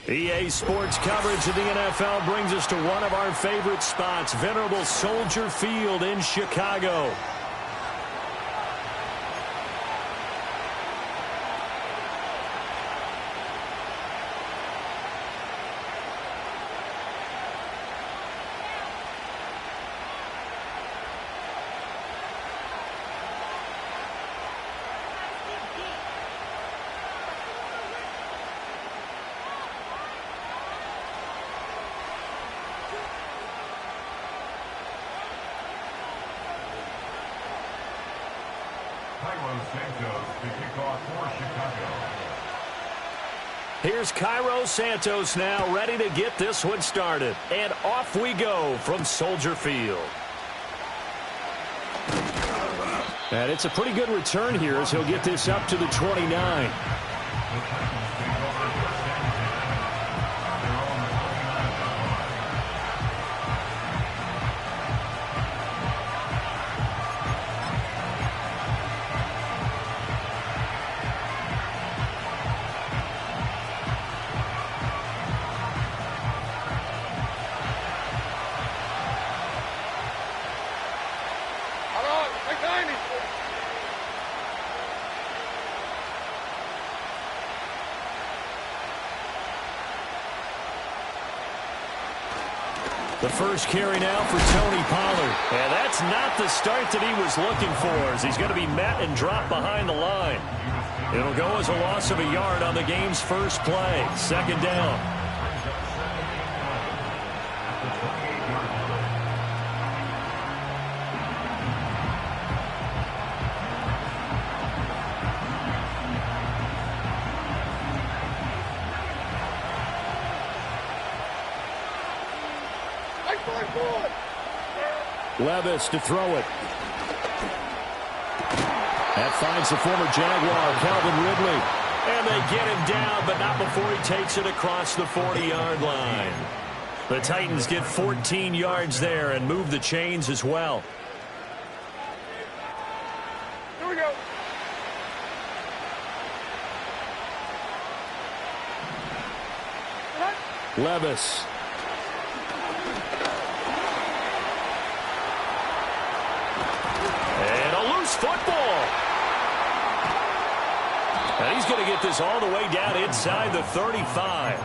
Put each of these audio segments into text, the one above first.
EA Sports coverage of the NFL brings us to one of our favorite spots, venerable Soldier Field in Chicago. Here's Cairo Santos now, ready to get this one started. And off we go from Soldier Field. And it's a pretty good return here as he'll get this up to the 29. The first carry now for Tony Pollard. And that's not the start that he was looking for, as he's going to be met and dropped behind the line. It'll go as a loss of a yard on the game's first play. Second down. Levis to throw it. That finds the former Jaguar, Calvin Ridley. And they get him down, but not before he takes it across the 40-yard line. The Titans get 14 yards there and move the chains as well. Here we go. Levis. Football. And he's going to get this all the way down inside the 35.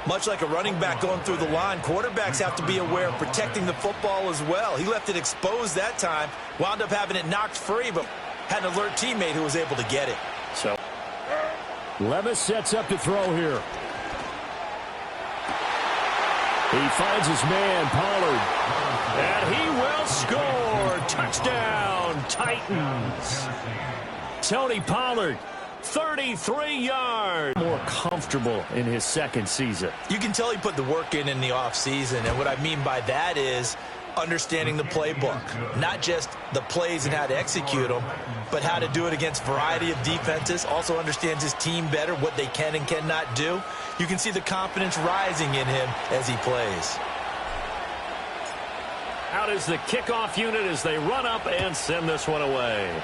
Much like a running back going through the line, quarterbacks have to be aware of protecting the football as well. He left it exposed that time, wound up having it knocked free, but had an alert teammate who was able to get it. So Levis sets up to throw here. He finds his man, Pollard. And he will score. Touchdown, Titans. Tony Pollard, 33 yards. More comfortable in his second season. You can tell he put the work in the offseason, and what I mean by that is understanding the playbook. Not just the plays and how to execute them, but how to do it against a variety of defenses. Also understands his team better, what they can and cannot do. You can see the confidence rising in him as he plays. Out is the kickoff unit as they run up and send this one away.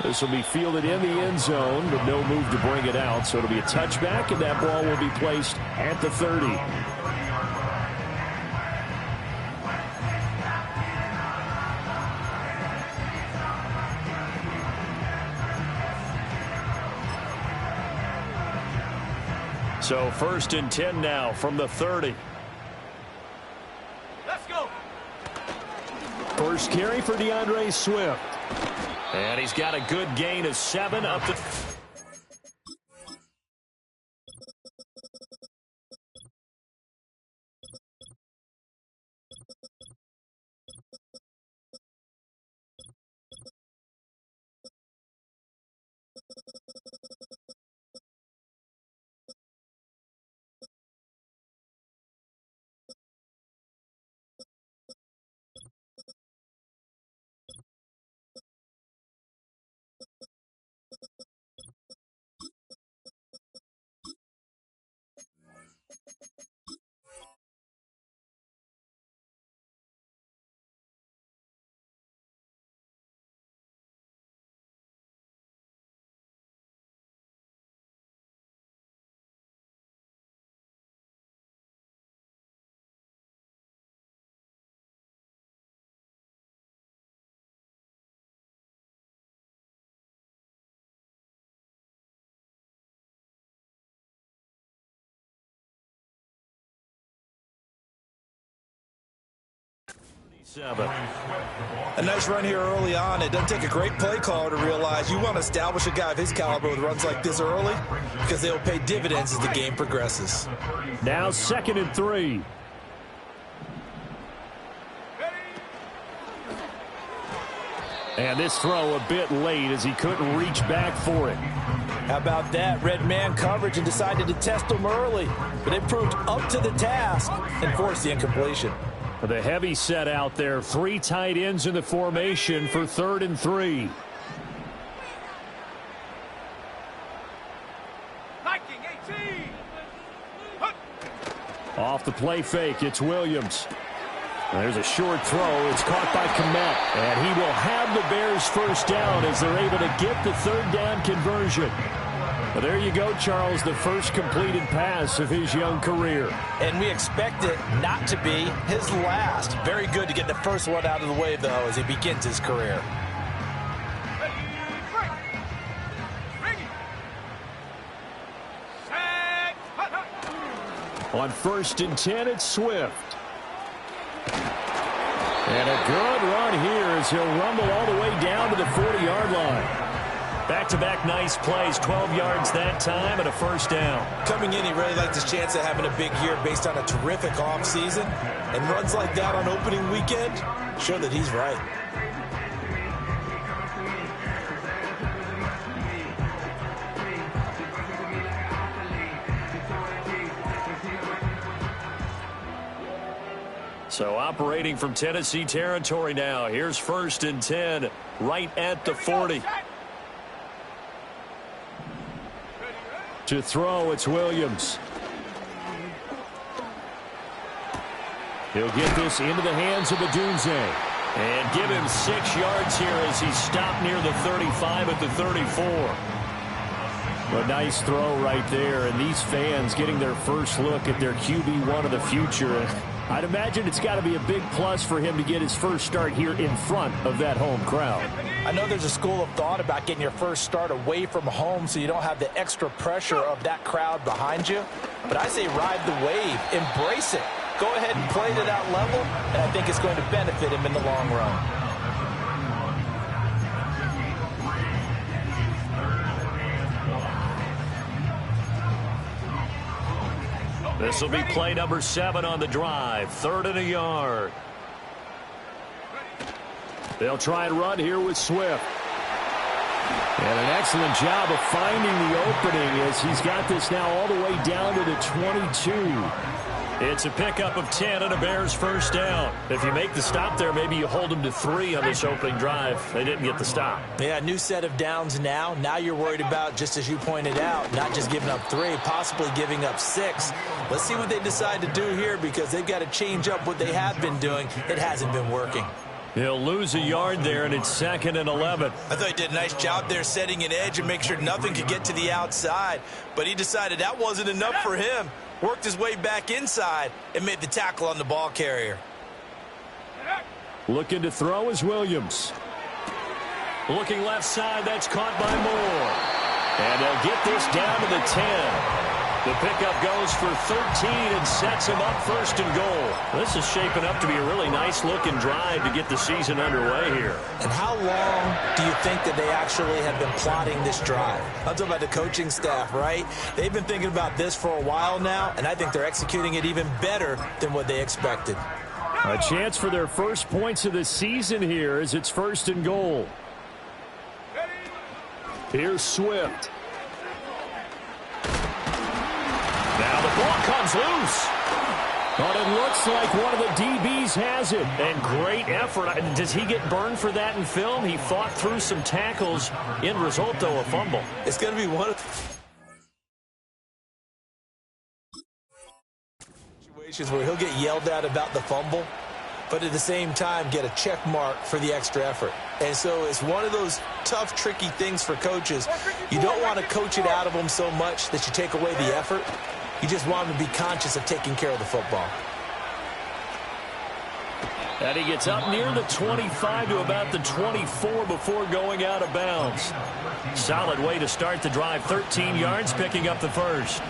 This will be fielded in the end zone, but no move to bring it out. So it'll be a touchback, and that ball will be placed at the 30. So 1st and 10 now from the 30. Let's go. First carry for DeAndre Swift. And he's got a good gain of 7 up to A nice run here early on. It doesn't take a great play caller to realize you want to establish a guy of his caliber with runs like this early because they will pay dividends as the game progresses. Now 2nd and 3. And this throw a bit late as he couldn't reach back for it. How about that? Red man coverage and decided to test him early. But it proved up to the task and forced the incompletion. The heavy set out there. 3 tight ends in the formation for 3rd and 3. Off the play fake, it's Williams. There's a short throw. It's caught by Kmet. And he will have the Bears first down as they're able to get the 3rd down conversion. Well, there you go, Charles, the first completed pass of his young career. And we expect it not to be his last. Very good to get the first one out of the way, though, as he begins his career. On 1st and 10, it's Swift. And a good run here as he'll rumble all the way down to the 40-yard line. Back-to-back nice plays, 12 yards that time and a first down. Coming in, he really liked his chance of having a big year based on a terrific offseason. And runs like that on opening weekend show that he's right. So operating from Tennessee territory now. Here's 1st and 10 right at the 40. To throw, it's Williams. He'll get this into the hands of Odunze. And give him 6 yards here as he stopped near the 35 at the 34. A nice throw right there. And these fans getting their first look at their QB1 of the future. I'd imagine it's got to be a big plus for him to get his first start here in front of that home crowd. I know there's a school of thought about getting your first start away from home so you don't have the extra pressure of that crowd behind you. But I say ride the wave. Embrace it. Go ahead and play to that level, and I think it's going to benefit him in the long run. This will be play number 7 on the drive. 3rd and a yard. They'll try and run here with Swift. And an excellent job of finding the opening as he's got this now all the way down to the 22. It's a pickup of 10 and a Bears first down. If you make the stop there, maybe you hold them to 3 on this opening drive. They didn't get the stop. Yeah, new set of downs now. Now you're worried about, just as you pointed out, not just giving up 3, possibly giving up 6. Let's see what they decide to do here because they've got to change up what they have been doing. It hasn't been working. He'll lose a yard there, and it's 2nd and 11. I thought he did a nice job there setting an edge and make sure nothing could get to the outside. But he decided that wasn't enough for him. Worked his way back inside and made the tackle on the ball carrier. Looking to throw is Williams. Looking left side, that's caught by Moore. And they'll get this down to the 10. The pickup goes for 13 and sets him up 1st and goal. This is shaping up to be a really nice-looking drive to get the season underway here. And how long do you think that they actually have been plotting this drive? I'm talking about the coaching staff, right? They've been thinking about this for a while now, and I think they're executing it even better than what they expected. A chance for their first points of the season here as it's 1st and goal. Here's Swift. Now the ball comes loose. But it looks like one of the DBs has it. And great effort. Does he get burned for that in film? He fought through some tackles. End result, though, a fumble. It's going to be one of situations where he'll get yelled at about the fumble, but at the same time get a check mark for the extra effort. And so it's one of those tough, tricky things for coaches. You don't want to coach it out of them so much that you take away the effort. You just want them to be conscious of taking care of the football. And he gets up near the 25 to about the 24 before going out of bounds. Solid way to start the drive. 13 yards, picking up the first.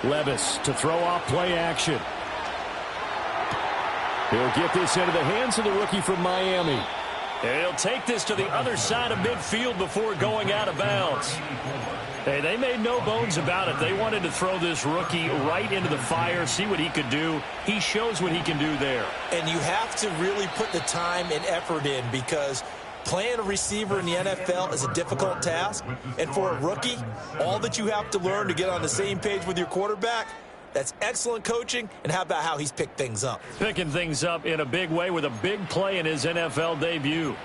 Levis to throw off play action. He'll get this into the hands of the rookie from Miami. And he'll take this to the other side of midfield before going out of bounds. Hey, they made no bones about it. They wanted to throw this rookie right into the fire, see what he could do. He shows what he can do there. And you have to really put the time and effort in, because playing a receiver in the NFL is a difficult task. And for a rookie, all that you have to learn to get on the same page with your quarterback, that's excellent coaching. And how about how he's picked things up? Picking things up in a big way with a big play in his NFL debut.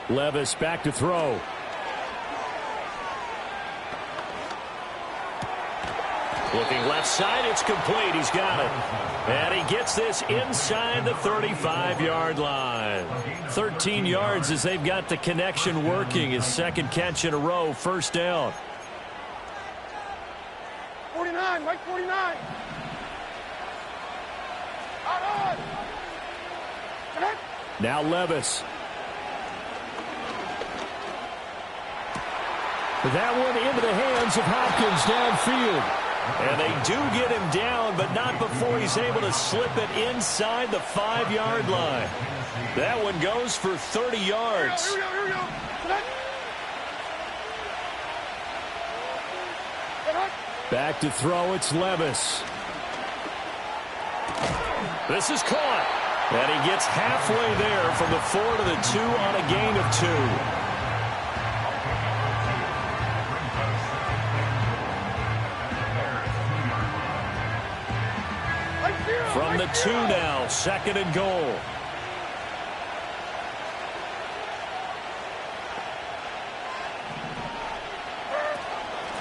Levis back to throw. Looking left side, it's complete. He's got it. And he gets this inside the 35-yard line. 13 yards as they've got the connection working. His second catch in a row, first down. 49, Mike 49. Out on. Now Levis. That one into the hands of Hopkins downfield. And they do get him down, but not before he's able to slip it inside the 5-yard line. That one goes for 30 yards. Here we go. Back to throw, it's Levis. This is caught. And he gets halfway there from the 4 to the 2 on a gain of 2. From the 2 now, second and goal.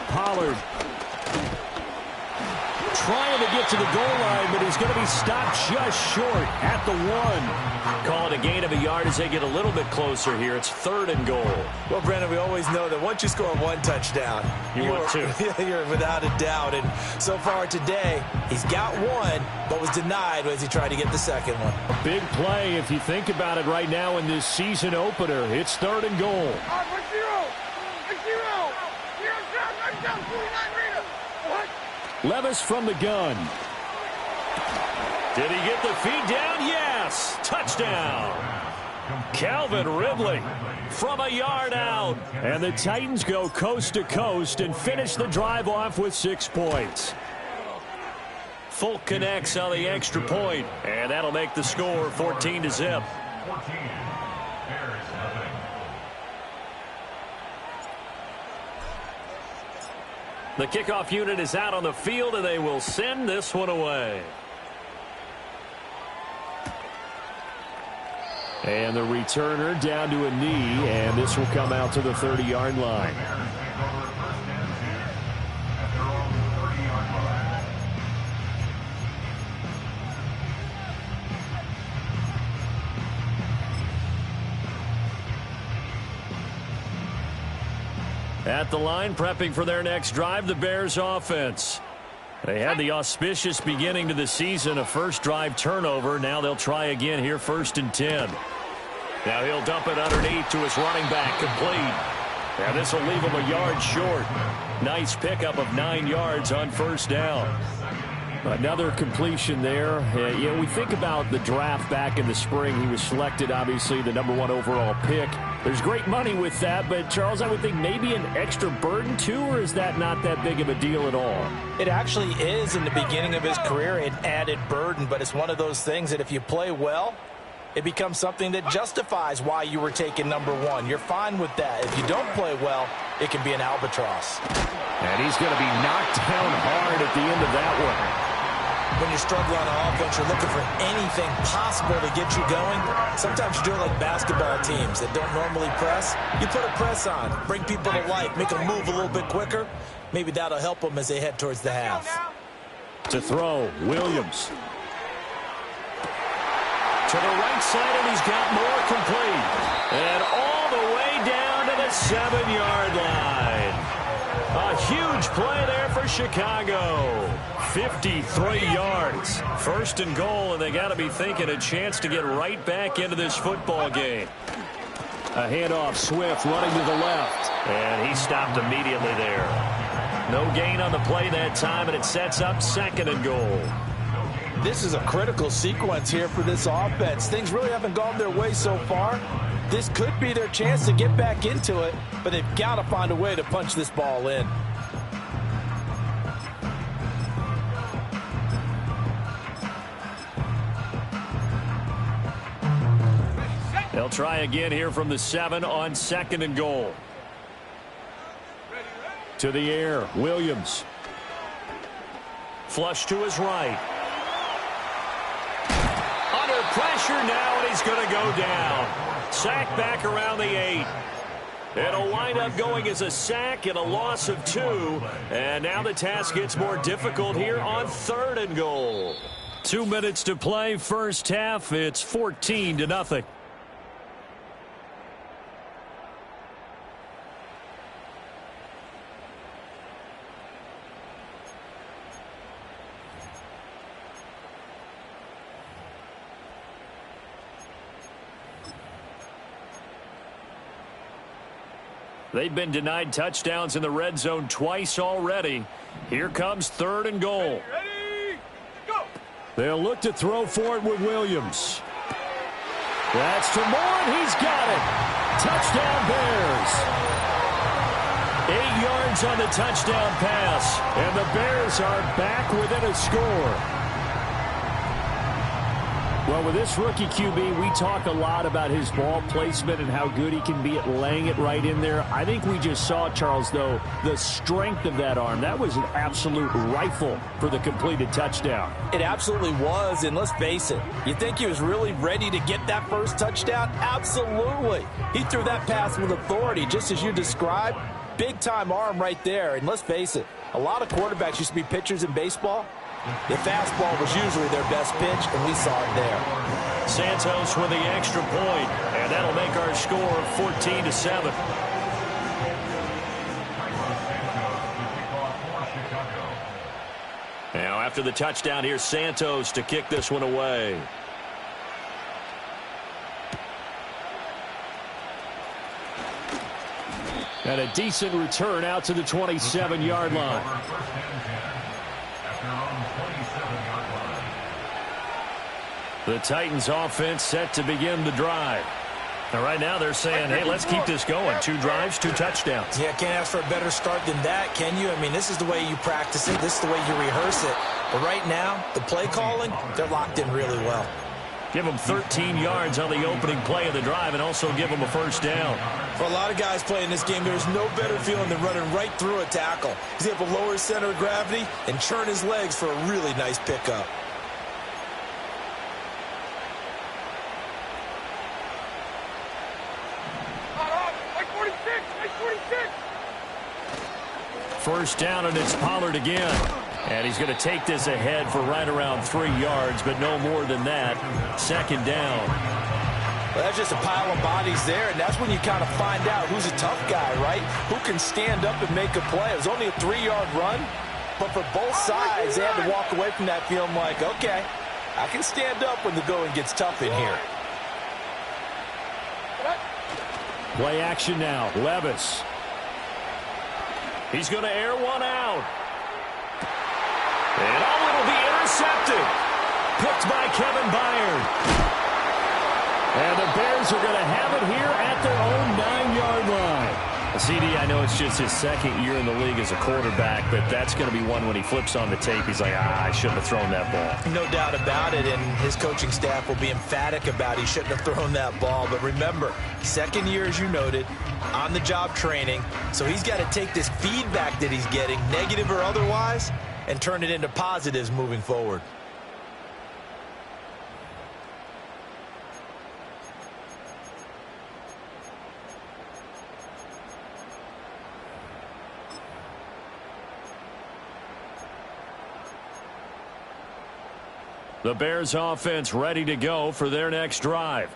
Pollard trying to get to the goal line, but he's going to be stopped just short at the 1. Call it a gain of a yard as they get a little bit closer here. It's third and goal. Well, Brandon, we always know that once you score one touchdown, want two. You're without a doubt. And so far today, he's got one, but was denied as he tried to get the second one. A big play if you think about it right now in this season opener. It's third and goal. Levis from the gun. Did he get the feed down? Yes. Touchdown. Calvin Ridley from a yard out. And the Titans go coast to coast and finish the drive off with 6 points. Folk connects on the extra point, and that'll make the score 14-0. The kickoff unit is out on the field, and they will send this one away. And the returner down to a knee, and this will come out to the 30-yard line. At the line, prepping for their next drive, the Bears offense. They had the auspicious beginning to the season, a first drive turnover. Now they'll try again here, 1st and 10. Now he'll dump it underneath to his running back, complete. And this will leave him a yard short. Nice pickup of 9 yards on first down. Another completion there. You know, we think about the draft back in the spring. He was selected, obviously, the #1 overall pick. There's great money with that, but, Charles, I would think maybe an extra burden, too, or is that not that big of a deal at all? It actually is in the beginning of his career, an added burden, but it's one of those things that if you play well, it becomes something that justifies why you were taken #1. You're fine with that. If you don't play well, it can be an albatross. And he's going to be knocked down hard at the end of that one. When you're struggling on offense, you're looking for anything possible to get you going. Sometimes you do it like basketball teams that don't normally press. You put a press on, bring people to life, make them move a little bit quicker. Maybe that'll help them as they head towards the half. To throw, Williams. To the right side, and he's got more, complete. And all the way down to the 7-yard line. A huge play there for Chicago. 53 yards. First and goal, and they got to be thinking a chance to get right back into this football game. A handoff, Swift running to the left. And he stopped immediately there. No gain on the play that time, and it sets up second and goal. This is a critical sequence here for this offense. Things really haven't gone their way so far. This could be their chance to get back into it, but they've got to find a way to punch this ball in. They'll try again here from the 7 on second and goal. To the air, Williams. Flush to his right. Under pressure now, and he's going to go down. Sack back around the 8. It'll wind up going as a sack and a loss of 2. And now the task gets more difficult here on third and goal. 2 minutes to play, first half. It's 14-0. They've been denied touchdowns in the red zone twice already. Here comes third and goal. Ready, go. They'll look to throw for it with Williams. That's to Moore, and he's got it. Touchdown Bears. 8 yards on the touchdown pass, and the Bears are back within a score. Well, with this rookie QB, we talk a lot about his ball placement and how good he can be at laying it right in there. I think we just saw, Charles, though, the strength of that arm. That was an absolute rifle for the completed touchdown. It absolutely was, and let's face it, you think he was really ready to get that first touchdown? Absolutely. He threw that pass with authority, just as you described. Big-time arm right there, and let's face it, a lot of quarterbacks used to be pitchers in baseball. The fastball was usually their best pitch, and we saw it there. Santos with the extra point, and that'll make our score 14-7. Now, after the touchdown, here's Santos to kick this one away. And a decent return out to the 27-yard line. The Titans offense set to begin the drive. And right now they're saying, hey, let's keep this going. 2 drives, 2 touchdowns. Yeah, can't ask for a better start than that, can you? I mean, this is the way you practice it. This is the way you rehearse it. But right now, the play calling, they're locked in really well. Give them 13 yards on the opening play of the drive and also give them a first down. For a lot of guys playing this game, there's no better feeling than running right through a tackle. He's able to lower his center of gravity and churn his legs for a really nice pickup. First down, and it's Pollard again. And he's going to take this ahead for right around 3 yards, but no more than that. Second down. Well, that's just a pile of bodies there, and that's when you kind of find out who's a tough guy, right? Who can stand up and make a play. It was only a 3-yard run, but for both sides, they had to walk away from that feeling like, okay, I can stand up when the going gets tough in here. Play action now. Levis. He's going to air one out. And it'll be intercepted. Picked by Kevin Byard. And the Bears are going to have it here at their own 9-yard line. CD, I know it's just his second year in the league as a quarterback, but that's going to be one when he flips on the tape. He's like, I shouldn't have thrown that ball. No doubt about it, and his coaching staff will be emphatic about he shouldn't have thrown that ball. But remember, second year, as you noted, on-the-job training. So he's got to take this feedback that he's getting, negative or otherwise, and turn it into positives moving forward. The Bears offense ready to go for their next drive.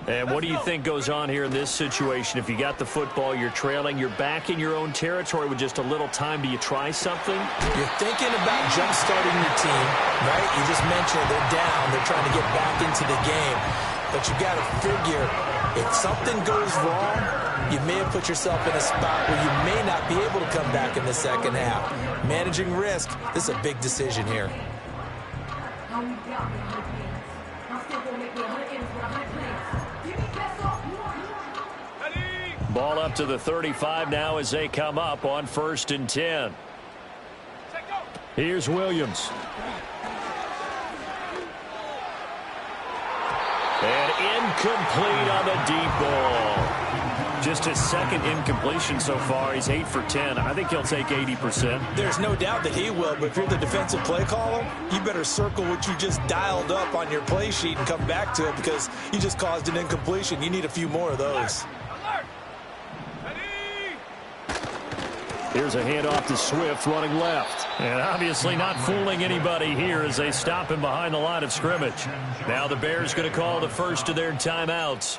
And what do you think goes on here in this situation? If you got the football, you're trailing, you're back in your own territory with just a little time. Do you try something? You're thinking about jump-starting your team, right? You just mentioned they're down. They're trying to get back into the game. But you got to figure, if something goes wrong, you may have put yourself in a spot where you may not be able to come back in the second half. Managing risk, this is a big decision here. Ball up to the 35 now as they come up on 1st and 10. Here's Williams. And incomplete on the deep ball. Just his second incompletion so far. He's 8 for 10. I think he'll take 80%. There's no doubt that he will, but if you're the defensive play caller, you better circle what you just dialed up on your play sheet and come back to it because you just caused an incompletion. You need a few more of those. Here's a handoff to Swift running left. And obviously not fooling anybody here as they stop him behind the line of scrimmage. Now the Bears going to call the first of their timeouts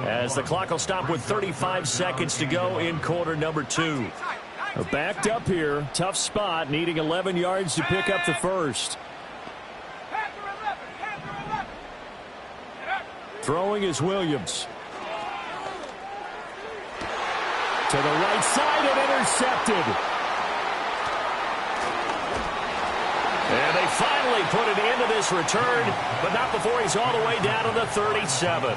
as the clock will stop with 35 seconds to go in quarter number 2. Backed up here. Tough spot. Needing 11 yards to pick up the first. Throwing is Williams. To the right side and intercepted. And they finally put it into this return, but not before he's all the way down to the 37.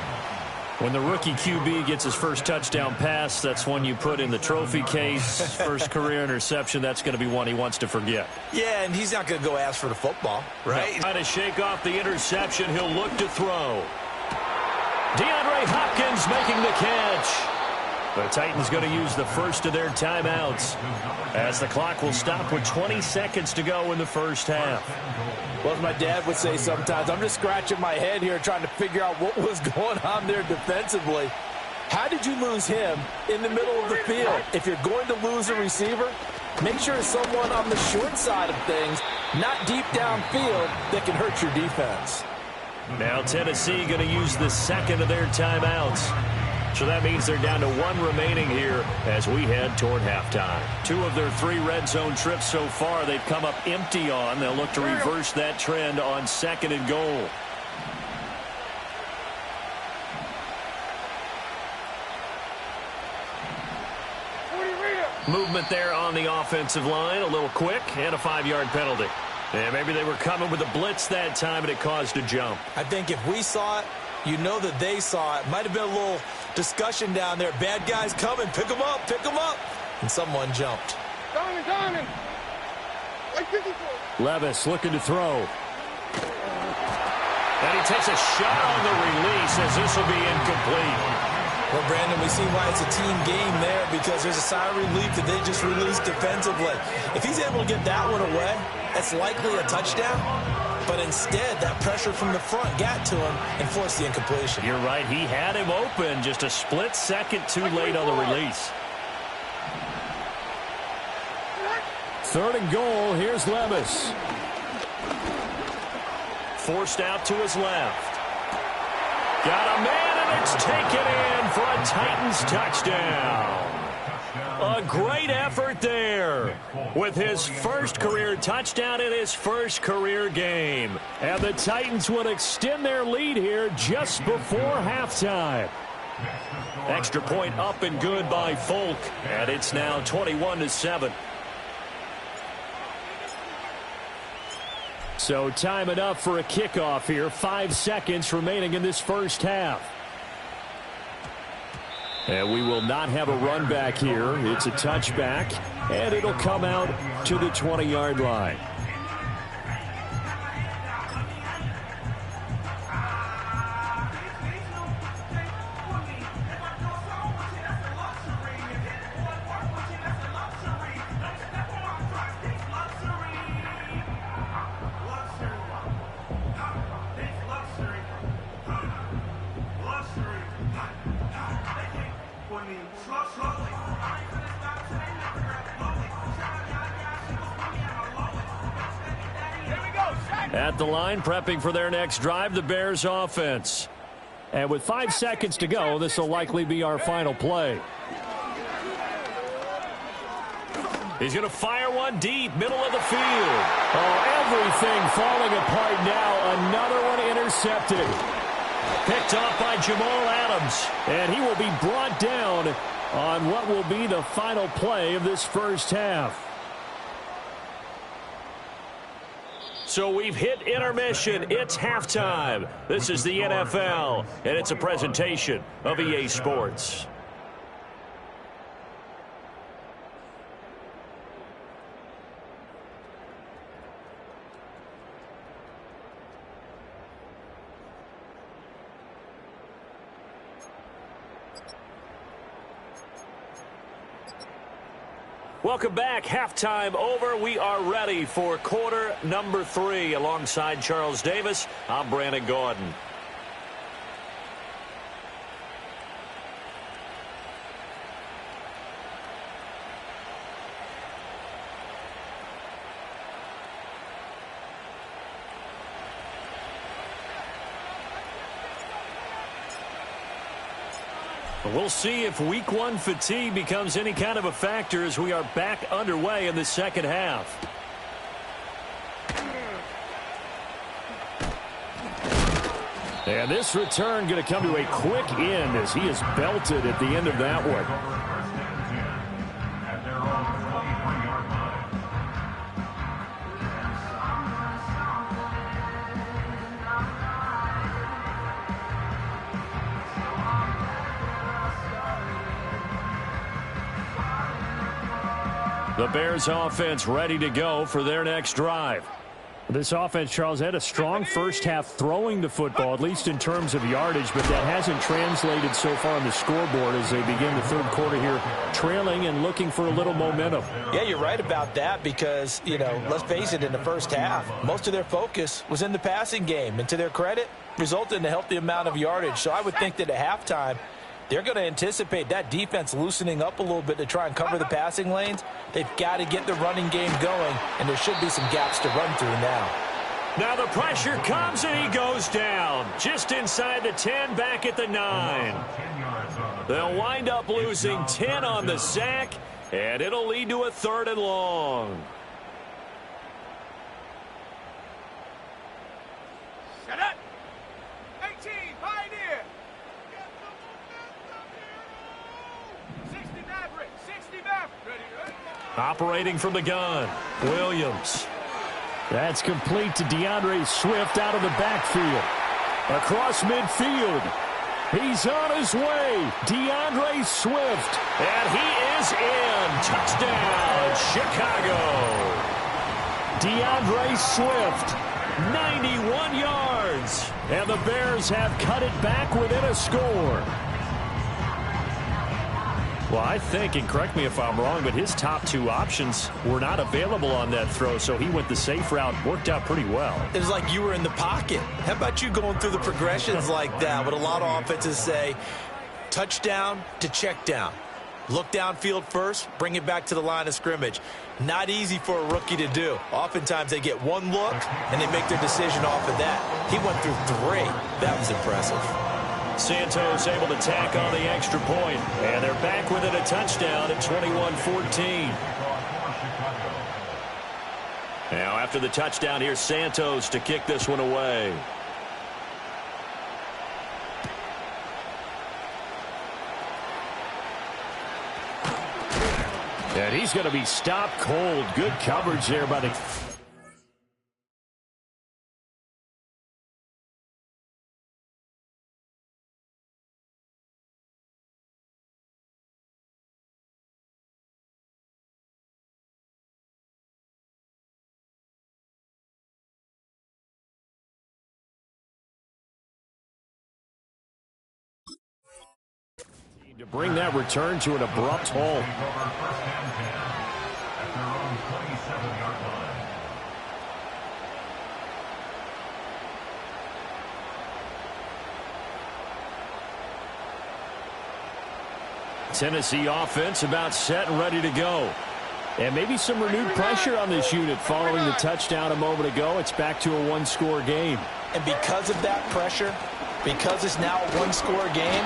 When the rookie QB gets his first touchdown pass, that's one you put in the trophy case. First career interception, that's going to be one he wants to forget. Yeah, and he's not going to go ask for the football, right? Trying to shake off the interception, he'll look to throw. DeAndre Hopkins making the catch. The Titans going to use the first of their timeouts as the clock will stop with 20 seconds to go in the first half. Well, as my dad would say sometimes, I'm just scratching my head here trying to figure out what was going on there defensively. How did you lose him in the middle of the field? If you're going to lose a receiver, make sure it's someone on the short side of things, not deep downfield, that can hurt your defense. Now Tennessee going to use the second of their timeouts. So that means they're down to 1 remaining here as we head toward halftime. 2 of their 3 red zone trips so far they've come up empty on. They'll look to reverse that trend on 2nd and goal. Movement there on the offensive line. A little quick and a 5-yard penalty. And maybe they were coming with a blitz that time and it caused a jump. I think if we saw it, you know that they saw it. Might have been a little discussion down there. Bad guys coming. Pick them up. Pick them up. And someone jumped. Diamond. Like 54. Levis looking to throw. And he takes a shot on the release as this will be incomplete. Well, Brandon, we see why it's a team game there because there's a sigh of relief that they just released defensively. If he's able to get that one away, that's likely a touchdown. But instead, that pressure from the front got to him and forced the incompletion. You're right. He had him open just a split second too late on the release. 3rd and goal. Here's Levis. Forced out to his left. Got a man, and it's taken in for a Titans touchdown. A great effort there with his first career touchdown in his first career game. And the Titans will extend their lead here just before halftime. Extra point up and good by Folk, and it's now 21-7. So time enough for a kickoff here. 5 seconds remaining in this first half. And we will not have a run back here. It's a touchback, and it'll come out to the 20-yard line. At the line, prepping for their next drive, the Bears offense. And with 5 seconds to go, this will likely be our final play. He's going to fire one deep, middle of the field. Oh, everything falling apart now. Another one intercepted. Picked off by Jamal Adams. And he will be brought down on what will be the final play of this first half. So we've hit intermission. It's halftime. This is the NFL, and it's a presentation of EA Sports. Welcome back. Halftime over. We are ready for quarter number 3. Alongside Charles Davis, I'm Brandon Gaudin. We'll see if week 1 fatigue becomes any kind of a factor as we are back underway in the second half. And this return going to come to a quick end as he is belted at the end of that one. The Bears offense ready to go for their next drive. This offense, Charles, had a strong first half throwing the football, at least in terms of yardage, but that hasn't translated so far on the scoreboard as they begin the third quarter here, trailing and looking for a little momentum. Yeah, you're right about that because, let's face it, in the first half, most of their focus was in the passing game, and to their credit, resulted in a healthy amount of yardage. So I would think that at halftime, they're going to anticipate that defense loosening up a little bit to try and cover the passing lanes. They've got to get the running game going, and there should be some gaps to run through now. Now the pressure comes, and he goes down. Just inside the 10, back at the 9. They'll wind up losing 10 on the sack, and it'll lead to a 3rd and long. Shut up! 18, Pioneer! 60 Maverick, 60 Maverick. Ready? Operating from the gun, Williams. That's complete to DeAndre Swift out of the backfield. Across midfield. He's on his way. DeAndre Swift. And he is in. Touchdown, Chicago. DeAndre Swift, 91 yards. And the Bears have cut it back within a score. Well, I think, and correct me if I'm wrong, but his top 2 options were not available on that throw, so he went the safe route. Worked out pretty well. It was like you were in the pocket. How about you going through the progressions like that? What a lot of offenses say, touchdown to check down. Look downfield first, bring it back to the line of scrimmage. Not easy for a rookie to do. Oftentimes they get one look, and they make their decision off of that. He went through 3. That was impressive. Santos able to tack on the extra point, and they're back within a touchdown at 21-14. Now after the touchdown, here's Santos to kick this one away. And he's going to be stopped cold. Good coverage there by the... to bring that return to an abrupt halt. Tennessee offense about set and ready to go. And maybe some renewed pressure on this unit following the touchdown a moment ago. It's back to a 1-score game. And because of that pressure, because it's now a one-score game,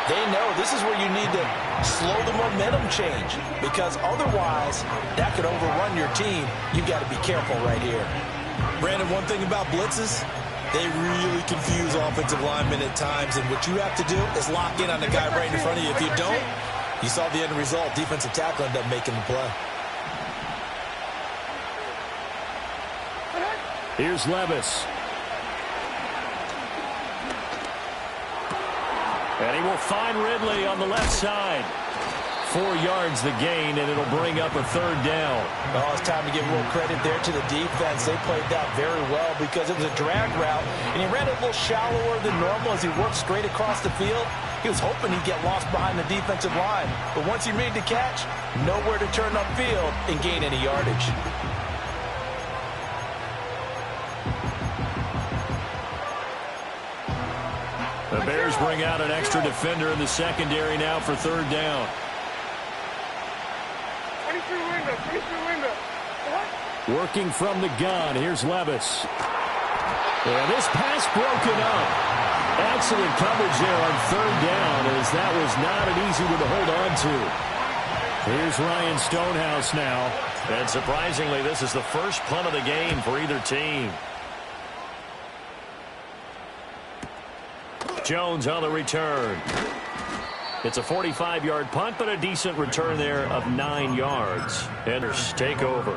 they know this is where you need to slow the momentum change, because otherwise that could overrun your team. You've got to be careful right here. Brandon, one thing about blitzes, they really confuse offensive linemen at times, and what you have to do is lock in on the guy right in front of you. If you don't, you saw the end result. Defensive tackle ended up making the play. Here's Levis. And he will find Ridley on the left side. 4 yards the gain, and it'll bring up a third down. Oh, it's time to give a little credit there to the defense. They played that very well because it was a drag route, and he ran a little shallower than normal as he worked straight across the field. He was hoping he'd get lost behind the defensive line, but once he made the catch, nowhere to turn upfield and gain any yardage. The Bears bring out an extra defender in the secondary now for third down. 23 window. What? Working from the gun. Here's Levis. And this pass broken up. Excellent coverage there on third down, as that was not an easy one to hold on to. Here's Ryan Stonehouse now. And surprisingly, this is the first punt of the game for either team. Jones on the return. It's a 45-yard punt, but a decent return there of 9 yards. Enders take over.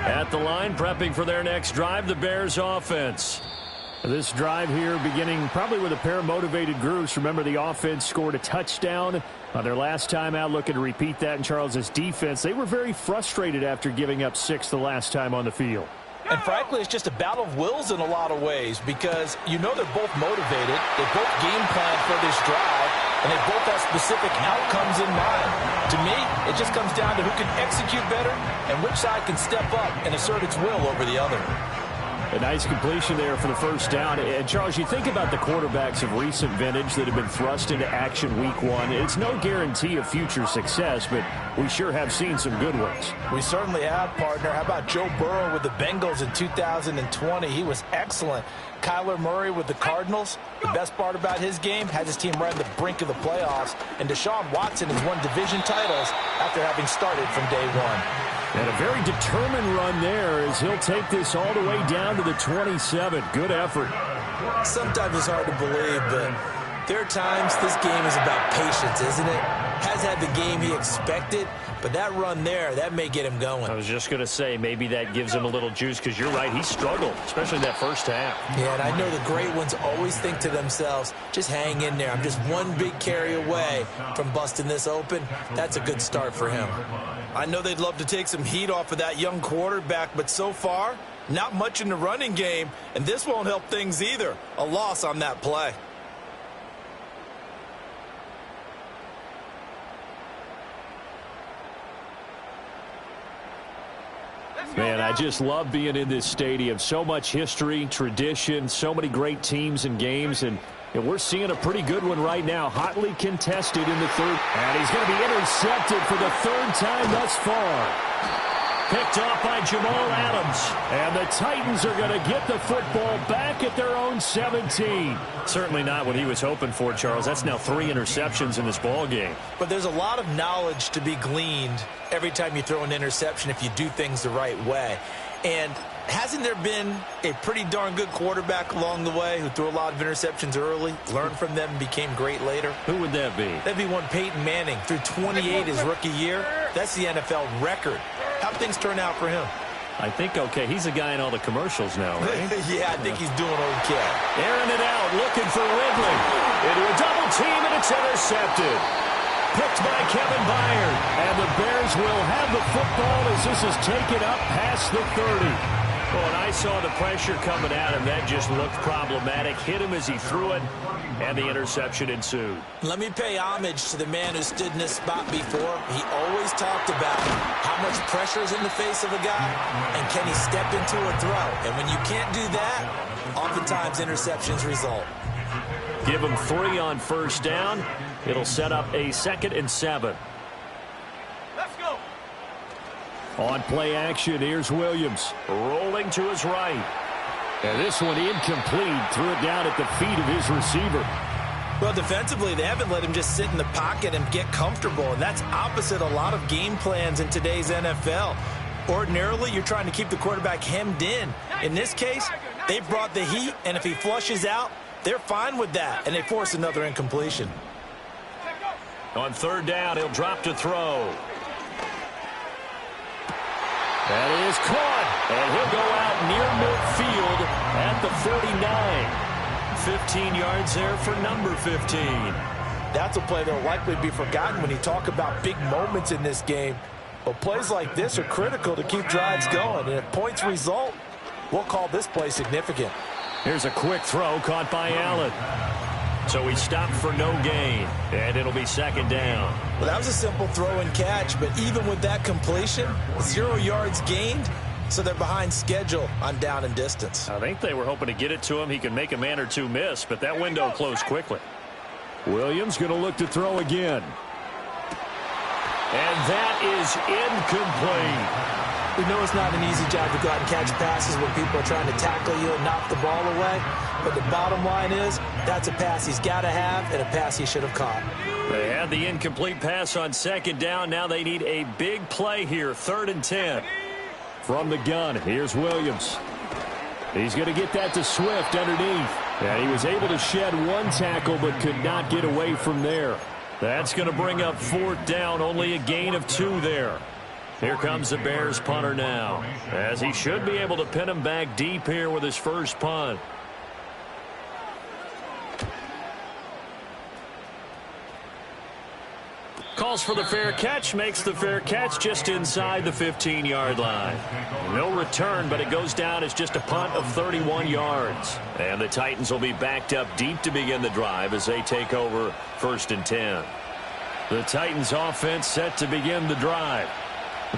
At the line, prepping for their next drive, the Bears offense. This drive here beginning probably with a pair of motivated groups. Remember, the offense scored a touchdown on their last time out, looking to repeat that in Charles's defense. They were very frustrated after giving up 6 the last time on the field. And frankly, it's just a battle of wills in a lot of ways, because you know they're both motivated, they both game plan for this drive, and they both have specific outcomes in mind. To me, it just comes down to who can execute better and which side can step up and assert its will over the other. A nice completion there for the first down. And, Charles, you think about the quarterbacks of recent vintage that have been thrust into action week 1. It's no guarantee of future success, but we sure have seen some good ones. We certainly have, partner. How about Joe Burrow with the Bengals in 2020? He was excellent. Kyler Murray with the Cardinals. The best part about his game, has his team right on the brink of the playoffs. And Deshaun Watson has won division titles after having started from day 1. And a very determined run there as he'll take this all the way down to the 27. Good effort. Sometimes it's hard to believe, but there are times this game is about patience, isn't it? Has had the game he expected, but that run there, that may get him going. I was just going to say, maybe that gives him a little juice, because you're right, he struggled, especially that first half. Yeah, and I know the great ones always think to themselves, just hang in there. I'm just one big carry away from busting this open. That's a good start for him. I know they'd love to take some heat off of that young quarterback, but so far, not much in the running game, and this won't help things either. A loss on that play. Man, I just love being in this stadium. So much history, tradition, so many great teams and games, and we're seeing a pretty good one right now. Hotly contested in the third. And he's going to be intercepted for the third time thus far. Picked off by Jamal Adams. And the Titans are going to get the football back at their own 17. Certainly not what he was hoping for, Charles. That's now 3 interceptions in this ball game. But there's a lot of knowledge to be gleaned every time you throw an interception if you do things the right way. And hasn't there been a pretty darn good quarterback along the way who threw a lot of interceptions early, learned from them, and became great later? Who would that be? That'd be one Peyton Manning. Threw 28 his rookie year. That's the NFL record. How'd things turn out for him? I think okay. He's a guy in all the commercials now, right? Yeah, I think he's doing okay. Airing it out, looking for Ridley. Into a double team, and it's intercepted. Picked by Kevin Byard. And the Bears will have the football as this is taken up past the 30. Well, and I saw the pressure coming at him. That just looked problematic. Hit him as he threw it, and the interception ensued. Let me pay homage to the man who stood in this spot before. He always talked about how much pressure is in the face of a guy, and can he step into a throw. And when you can't do that, oftentimes interceptions result. Give him 3 on first down. It'll set up a 2nd and 7. Let's go. On play action, here's Williams. Rolling to his right. And this one incomplete. Threw it down at the feet of his receiver. Well, defensively, they haven't let him just sit in the pocket and get comfortable, and that's opposite a lot of game plans in today's NFL. Ordinarily, you're trying to keep the quarterback hemmed in. In this case, they brought the heat, and if he flushes out, they're fine with that, and they force another incompletion. On third down, he'll drop to throw. That is caught, and he'll go out near midfield at the 49. 15 yards there for number 15. That's a play that will likely be forgotten when you talk about big moments in this game. But plays like this are critical to keep drives going, and if points result, we'll call this play significant. Here's a quick throw caught by Allen. So he stopped for no gain, and it'll be second down. Well, that was a simple throw and catch, but even with that completion, 0 yards gained, so they're behind schedule on down and distance. I think they were hoping to get it to him. He could make a man or two miss, but that window closed quickly. Williams going to look to throw again. And that is incomplete. We know it's not an easy job to go out and catch passes when people are trying to tackle you and knock the ball away. But the bottom line is, that's a pass he's got to have and a pass he should have caught. They had the incomplete pass on second down. Now they need a big play here, 3rd and 10. From the gun, here's Williams. He's going to get that to Swift underneath. And he was able to shed one tackle but could not get away from there. That's going to bring up 4th down, only a gain of 2 there. Here comes the Bears punter now, as he should be able to pin him back deep here with his first punt. Calls for the fair catch, makes the fair catch just inside the 15-yard line. No return, but it goes down as just a punt of 31 yards. And the Titans will be backed up deep to begin the drive as they take over 1st and 10. The Titans offense set to begin the drive.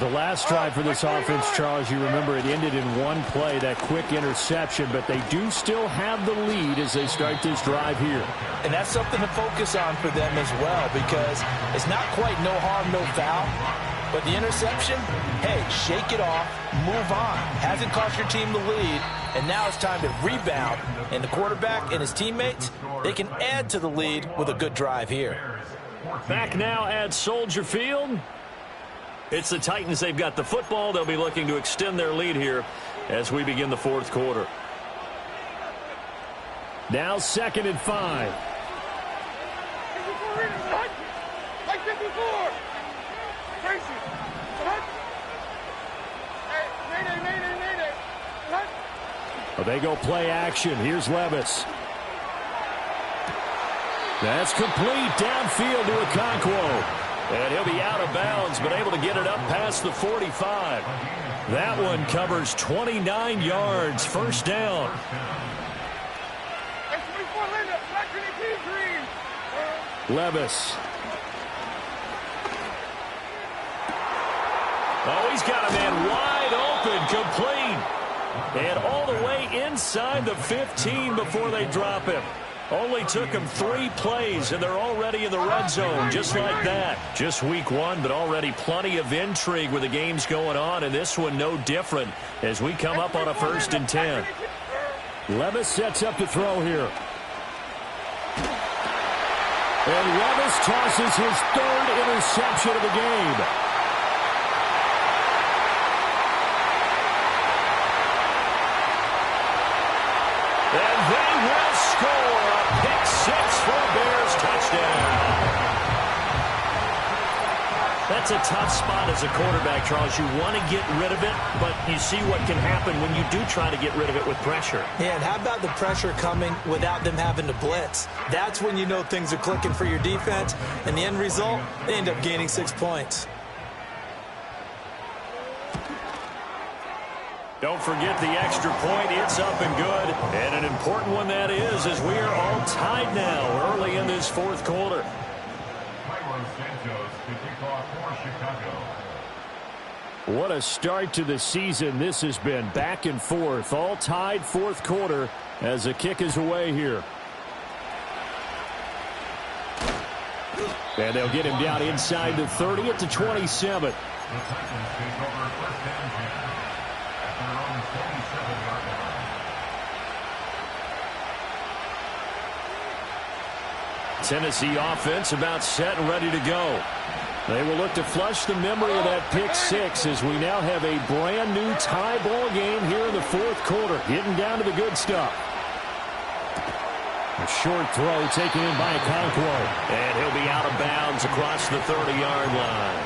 The last drive for this offense, Charles, you remember it ended in one play, that quick interception, but they do still have the lead as they start this drive here. And that's something to focus on for them as well, because it's not quite no harm, no foul. But the interception, hey, shake it off, move on. Hasn't cost your team the lead, and now it's time to rebound. And the quarterback and his teammates, they can add to the lead with a good drive here. Back now at Soldier Field. It's the Titans. They've got the football. They'll be looking to extend their lead here as we begin the 4th quarter. Now 2nd and 5. Like 54. Tracy. Mayday. Well, they go play action. Here's Levis. That's complete downfield to Okonkwo. And he'll be out of bounds, but able to get it up past the 45. That one covers 29 yards. 1st down. Levis. Oh, he's got a man wide open, complete. And all the way inside the 15 before they drop him. Only took them 3 plays, and they're already in the red zone, just like that. Just week 1, but already plenty of intrigue with the games going on, and this one no different as we come up on a 1st and 10. Levis sets up to throw here. And Levis tosses his 3rd interception of the game. And they will score a pick 6 for a Bears touchdown. That's a tough spot as a quarterback, Charles. You want to get rid of it, but you see what can happen when you do try to get rid of it with pressure. Yeah, and how about the pressure coming without them having to blitz? That's when you know things are clicking for your defense, and the end result, they end up gaining 6 points. Don't forget the extra point. It's up and good. And an important one that is, as we are all tied now early in this 4th quarter. What a start to the season this has been. Back and forth, all tied 4th quarter as the kick is away here. And they'll get him down inside the 30 at the 27. The Titans take over first down at their own 47-yard line. Tennessee offense about set and ready to go. They will look to flush the memory of that pick six as we now have a brand new tie ball game here in the fourth quarter. Getting down to the good stuff. A short throw taken in by Okonkwo. And he'll be out of bounds across the 30-yard line.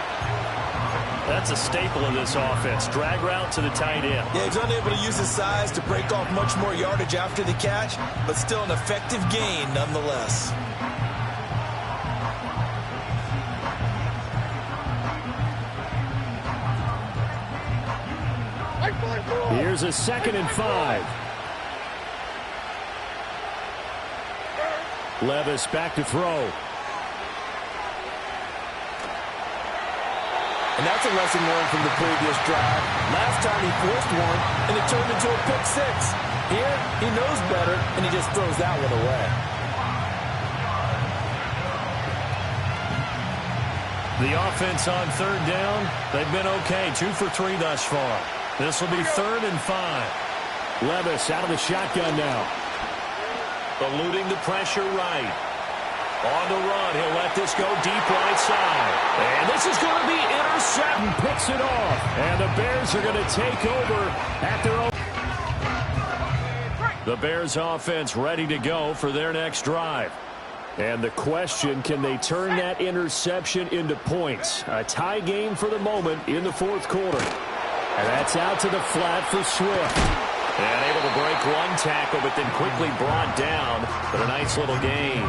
That's a staple of this offense. Drag route to the tight end. Yeah, he's unable to use his size to break off much more yardage after the catch, but still an effective gain nonetheless. Here's a 2nd and 5. Levis back to throw. And that's a lesson learned from the previous drive. Last time he forced one, and it turned into a pick six. Here, he knows better, and he just throws that one away. The offense on 3rd down, they've been okay. 2 for 3 thus far. This will be 3rd and 5. Levis out of the shotgun now. Eluding the pressure right. On the run, he'll let this go deep right side. And this is going to be intercepted. Picks it off. And the Bears are going to take over at their own. The Bears offense ready to go for their next drive. And the question, can they turn that interception into points? A tie game for the moment in the fourth quarter. And that's out to the flat for Swift. And able to break one tackle, but then quickly brought down. But a nice little gain.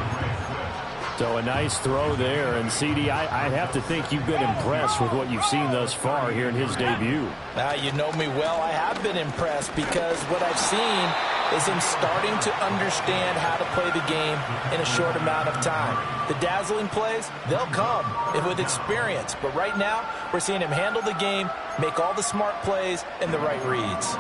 So a nice throw there. And, CD, I'd have to think you've been impressed with what you've seen thus far here in his debut. Now, you know me well. I have been impressed because what I've seen is him starting to understand how to play the game in a short amount of time. The dazzling plays, they'll come with experience. But right now, we're seeing him handle the game, make all the smart plays, and the right reads.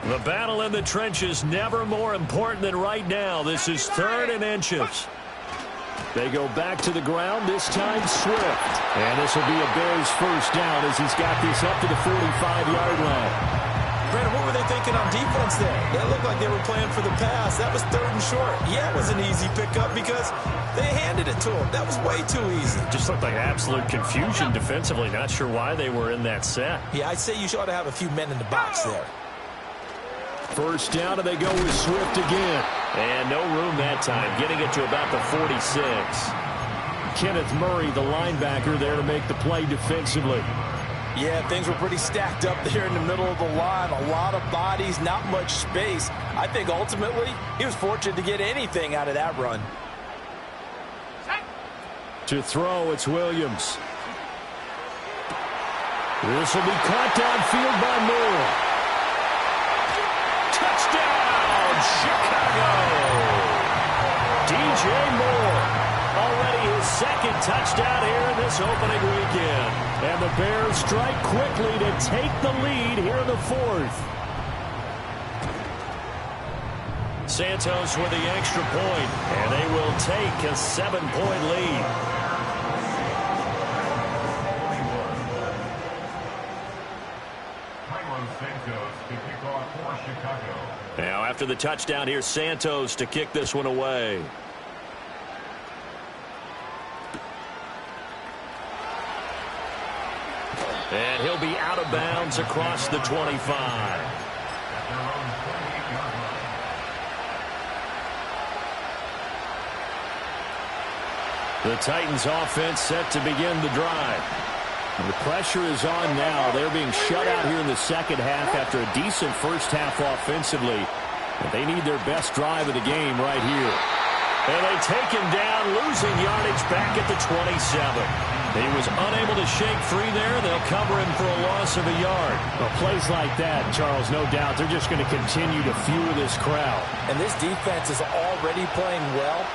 The battle in the trenches never more important than right now. This is 3rd and inches. They go back to the ground, this time Swift. And this will be a Bears first down as he's got this up to the 45-yard line. Brandon, what were they thinking on defense there? That looked like they were playing for the pass. That was 3rd and short. Yeah, it was an easy pickup because they handed it to him. That was way too easy. Just looked like absolute confusion defensively. Not sure why they were in that set. Yeah, I'd say you ought to have a few men in the box there. First down, and they go with Swift again. And no room that time, getting it to about the 46. Kenneth Murray, the linebacker, there to make the play defensively. Yeah, things were pretty stacked up there in the middle of the line. A lot of bodies, not much space. I think ultimately he was fortunate to get anything out of that run. To throw, it's Williams. This will be caught downfield by Moore. Touchdown, Chicago! DJ Moore, already his 2nd touchdown here in this opening weekend. And the Bears strike quickly to take the lead here in the 4th. Santos with the extra point, and they will take a 7-point lead. Now, after the touchdown, here's Santos to kick this one away. And he'll be out of bounds across the 25. The Titans offense set to begin the drive. The pressure is on now. They're being shut out here in the second half after a decent first half offensively. But they need their best drive of the game right here. And they take him down, losing yardage back at the 27. He was unable to shake free there. They'll cover him for a loss of a yard. Well, plays like that, Charles, no doubt, they're just going to continue to fuel this crowd. And this defense is already playing well,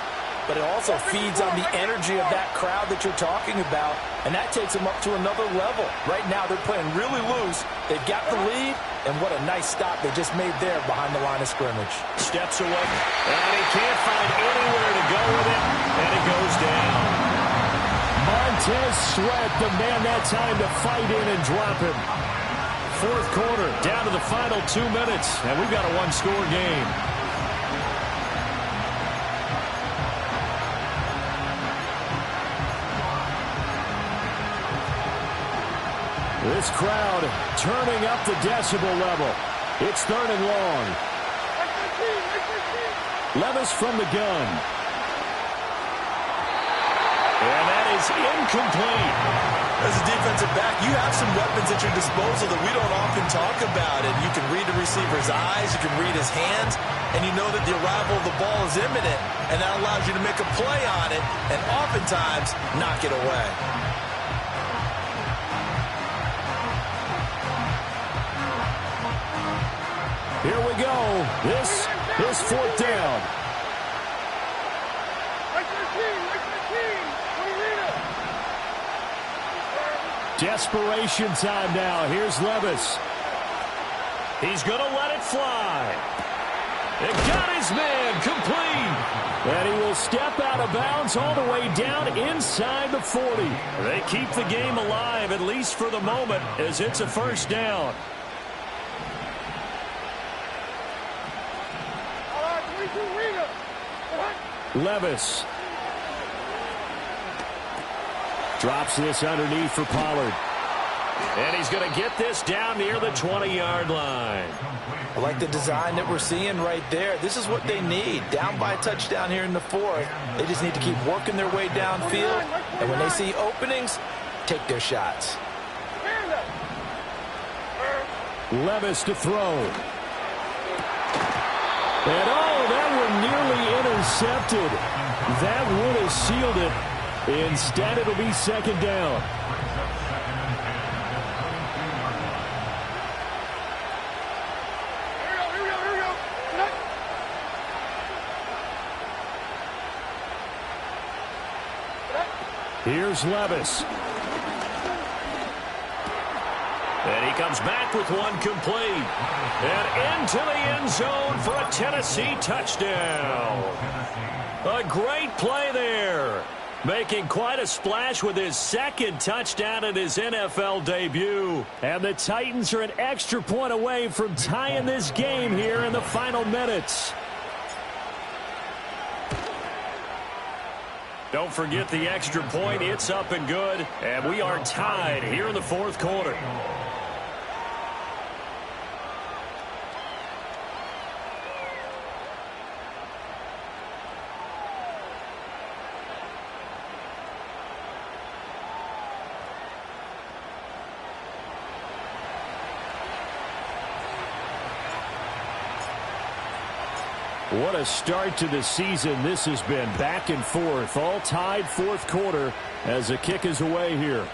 but it also feeds on the energy of that crowd that you're talking about, and that takes them up to another level. Right now, they're playing really loose. They've got the lead, and what a nice stop they just made there behind the line of scrimmage. Steps away, and he can't find anywhere to go with it, and it goes down. Montez Sweat, the man that time to fight in and drop him. Fourth quarter, down to the final 2 minutes, and we've got a one-score game. This crowd turning up the decibel level. It's 3rd and long. Levis from the gun. And that is incomplete. As a defensive back, you have some weapons at your disposal that we don't often talk about. And you can read the receiver's eyes, you can read his hands, and you know that the arrival of the ball is imminent. And that allows you to make a play on it and oftentimes knock it away. Here we go. This is 4th down. Desperation time now. Here's Levis. He's going to let it fly. It got his man complete. And he will step out of bounds all the way down inside the 40. They keep the game alive, at least for the moment, as it's a 1st down. Levis. Drops this underneath for Pollard. And he's going to get this down near the 20-yard line. I like the design that we're seeing right there. This is what they need. Down by a touchdown here in the 4th. They just need to keep working their way downfield. And when they see openings, take their shots. Levis to throw. And oh, that one nearly intercepted. That would have sealed it. Instead, it'll be 2nd down. Here's Levis. And he comes back with one complete. And into the end zone for a Tennessee touchdown. A great play there. Making quite a splash with his 2nd touchdown in his NFL debut. And the Titans are an extra point away from tying this game here in the final minutes. Don't forget the extra point. It's up and good. And we are tied here in the 4th quarter. What a start to the season this has been. Back and forth, all tied 4th quarter as the kick is away here.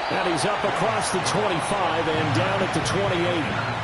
And he's up across the 25 and down at the 28.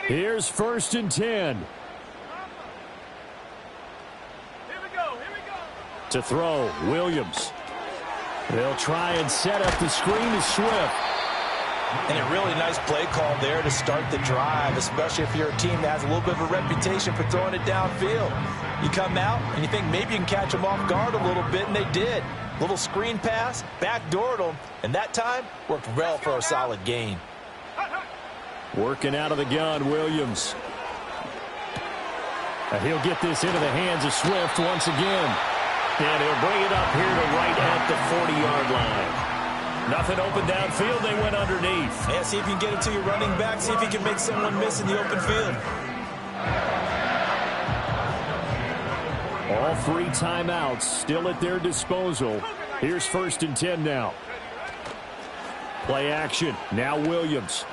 Here's 1st and 10. Here we go. To throw, Williams. They'll try and set up the screen to Swift. And a really nice play call there to start the drive, especially if you're a team that has a little bit of a reputation for throwing it downfield. You come out and you think maybe you can catch them off guard a little bit, and they did. Little screen pass, backdoored them, and that time worked well for a solid gain. Working out of the gun, Williams. And he'll get this into the hands of Swift once again. And he'll bring it up here to right at the 40-yard line. Nothing open downfield. They went underneath. Yeah, see if you can get it to your running back. See if you can make someone miss in the open field. All 3 timeouts still at their disposal. Here's 1st and 10 now. Play action. Now Williams.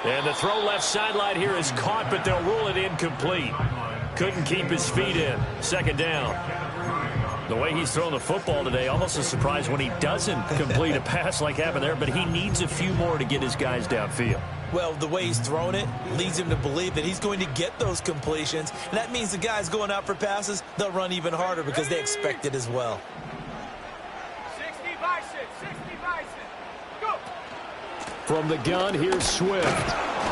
And the throw left sideline here is caught, but they'll rule it incomplete. Couldn't keep his feet in. Second down. The way he's throwing the football today, almost a surprise when he doesn't complete a pass like happened there, but he needs a few more to get his guys downfield. Well, the way he's thrown it leads him to believe that he's going to get those completions. And that means the guys going out for passes, they'll run even harder because they expect it as well. 60 bison, 60 bison. Go. From the gun, here's Swift.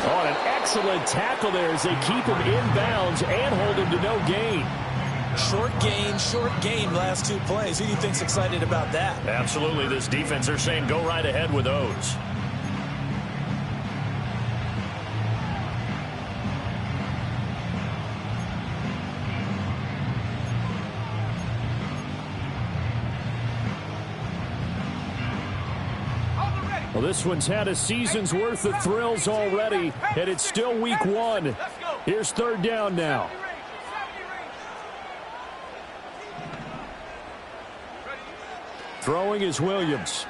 Oh, an excellent tackle there as they keep him inbounds and hold him to no gain. Short gain last two plays. Who do you think's excited about that? Absolutely. This defense, they're saying go right ahead with those. Well, this one's had a season's worth of thrills already, and it's still week one. Here's third down now. Throwing is Williams.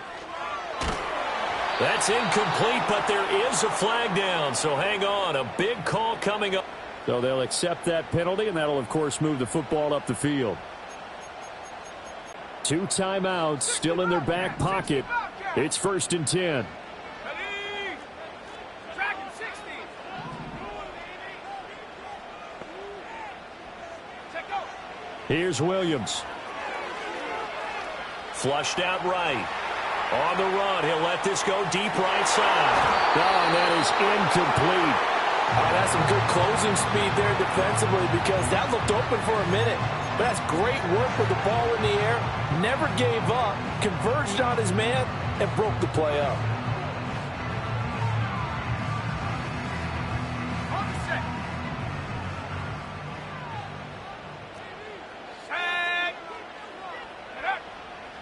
That's incomplete, but there is a flag down, so hang on. A big call coming up. So they'll accept that penalty, and that'll, of course, move the football up the field. 2 timeouts still in their back pocket. It's 1st and 10. Here's Williams. Flushed out right. On the run, he'll let this go deep right side. Oh, and that is incomplete. That's some good closing speed there defensively because that looked open for a minute. But that's great work with the ball in the air. Never gave up, converged on his man, and broke the play up.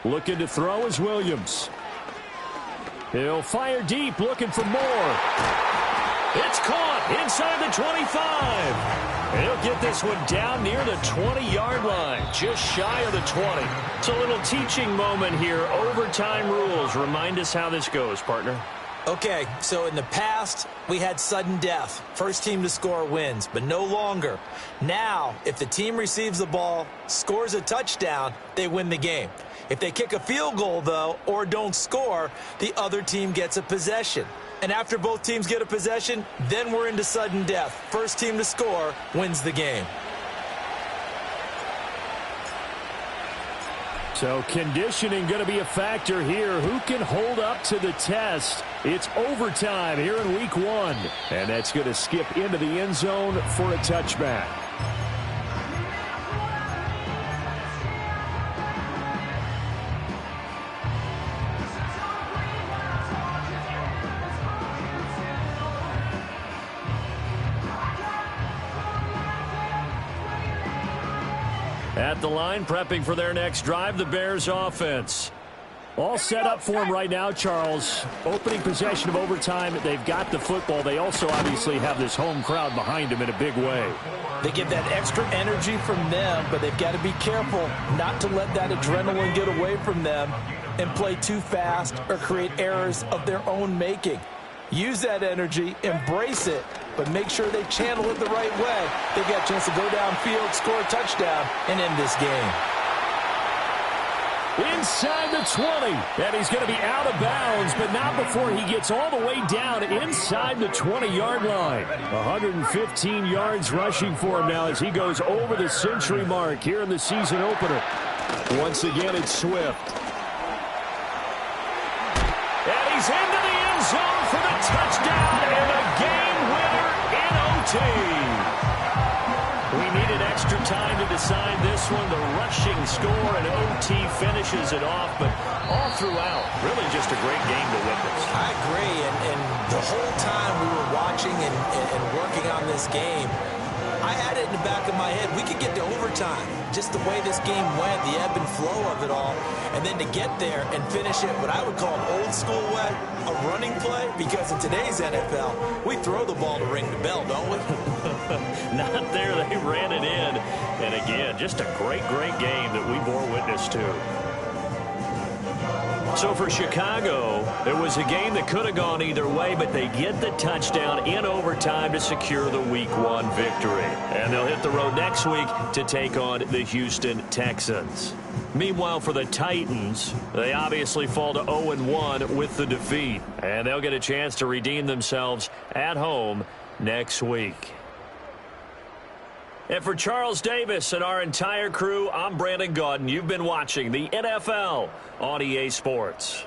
Looking to throw is Williams. He'll fire deep, looking for more. It's caught inside the 25. He'll get this one down near the 20-yard line, just shy of the 20. It's a little teaching moment here. Overtime rules. Remind us how this goes, partner. Okay, so in the past, we had sudden death. First team to score wins, but no longer. Now, if the team receives the ball, scores a touchdown, they win the game. If they kick a field goal, though, or don't score, the other team gets a possession. And after both teams get a possession, then we're into sudden death. First team to score wins the game. So conditioning going to be a factor here. Who can hold up to the test? It's overtime here in week one. And that's going to skip into the end zone for a touchback. At the line, prepping for their next drive, the Bears offense. All set up for them right now, Charles. Opening possession of overtime. They've got the football. They also obviously have this home crowd behind them in a big way. They get that extra energy from them, but they've got to be careful not to let that adrenaline get away from them and play too fast or create errors of their own making. Use that energy, embrace it, but make sure they channel it the right way. They've got a chance to go downfield, score a touchdown, and end this game. Inside the 20, and he's going to be out of bounds, but not before he gets all the way down inside the 20-yard line. 115 yards rushing for him now as he goes over the century mark here in the season opener. Once again, it's Swift. And he's into the end zone for the touchdown and a game winner in OT. We needed extra time to decide this one. The rushing score and OT finishes it off, but all throughout, really just a great game to witness. I agree, and the whole time we were watching and working on this game, I had it in the back of my head. We could get to overtime, just the way this game went, the ebb and flow of it all, and then to get there and finish it what I would call an old school way, a running play, because in today's NFL, we throw the ball to ring the bell, don't we? Not there. They ran it in. And again, just a great, great game that we bore witness to. So for Chicago, it was a game that could have gone either way, but they get the touchdown in overtime to secure the Week 1 victory. And they'll hit the road next week to take on the Houston Texans. Meanwhile, for the Titans, they obviously fall to 0-1 with the defeat. And they'll get a chance to redeem themselves at home next week. And for Charles Davis and our entire crew, I'm Brandon Gaudin. You've been watching the NFL on EA Sports.